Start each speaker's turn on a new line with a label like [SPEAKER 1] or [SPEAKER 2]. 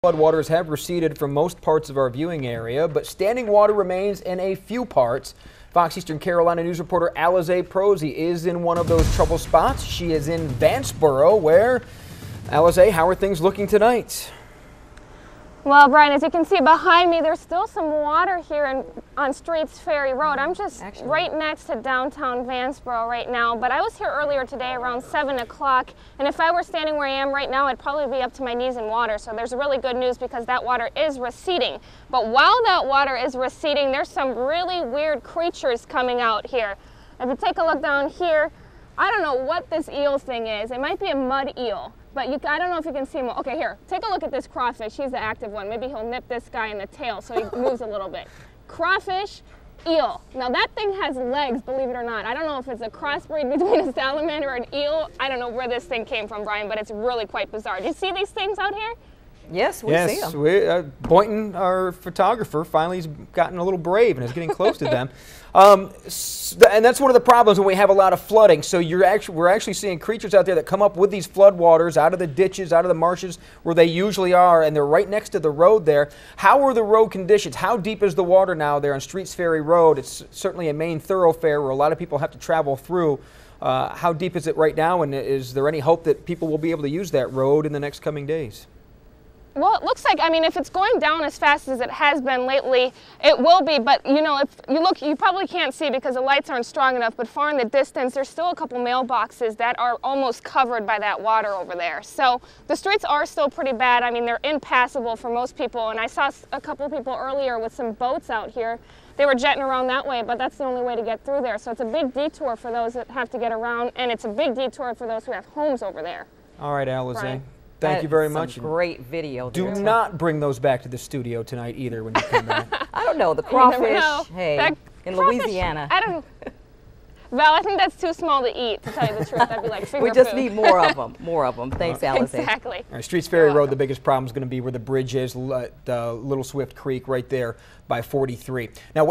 [SPEAKER 1] Floodwaters have receded from most parts of our viewing area, but standing water remains in a few parts. Fox Eastern Carolina News reporter Alize Proisy is in one of those trouble spots. She is in Vanceboro, where, Alize, how are things looking tonight?
[SPEAKER 2] Well, Brian, as you can see behind me, there's still some water here on Streets Ferry Road. I'm just right next to downtown Vanceboro right now, but I was here earlier today around 7 o'clock, and if I were standing where I am right now, I'd probably be up to my knees in water. So there's really good news because that water is receding. But while that water is receding, there's some really weird creatures coming out here. If you take a look down here, I don't know what this eel thing is. It might be a mud eel. But I don't know if you can see him. Okay, here, take a look at this crawfish. He's the active one. Maybe he'll nip this guy in the tail so he moves a little bit. Crawfish, eel. Now that thing has legs, believe it or not. I don't know if it's a crossbreed between a salamander and an eel. I don't know where this thing came from, Brian, but it's really quite bizarre. Do you see these things out here?
[SPEAKER 3] Yes, we see them.
[SPEAKER 1] Boynton, our photographer, finally has gotten a little brave and is getting close to them. And that's one of the problems when we have a lot of flooding. So we're actually seeing creatures out there that come up with these floodwaters out of the ditches, out of the marshes where they usually are, and they're right next to the road there. How are the road conditions? How deep is the water now there on Streets Ferry Road? It's certainly a main thoroughfare where a lot of people have to travel through. How deep is it right now, and is there any hope that people will be able to use that road in the next coming days?
[SPEAKER 2] Well, it looks like, I mean, if it's going down as fast as it has been lately, it will be. But, you know, if you look, you probably can't see because the lights aren't strong enough, but far in the distance, there's still a couple mailboxes that are almost covered by that water over there. So the streets are still pretty bad. I mean, they're impassable for most people. And I saw a couple of people earlier with some boats out here. They were jetting around that way, but that's the only way to get through there. So it's a big detour for those that have to get around, and it's a big detour for those who have homes over there.
[SPEAKER 1] All right, Alize. Thank you very much.
[SPEAKER 3] Great video.
[SPEAKER 1] Do not bring those back to the studio tonight either when you come back.
[SPEAKER 3] I don't know, the crawfish, hey, in Louisiana.
[SPEAKER 2] I don't know. Val, I think that's too small to eat, to tell you the truth. I'd be like, finger
[SPEAKER 3] We just
[SPEAKER 2] food.
[SPEAKER 3] Need more of them, more of them. Thanks, Alize.
[SPEAKER 2] Exactly.
[SPEAKER 1] All right, Streets Ferry Road, the biggest problem is going to be where the bridge is, Little Swift Creek right there by 43. Now.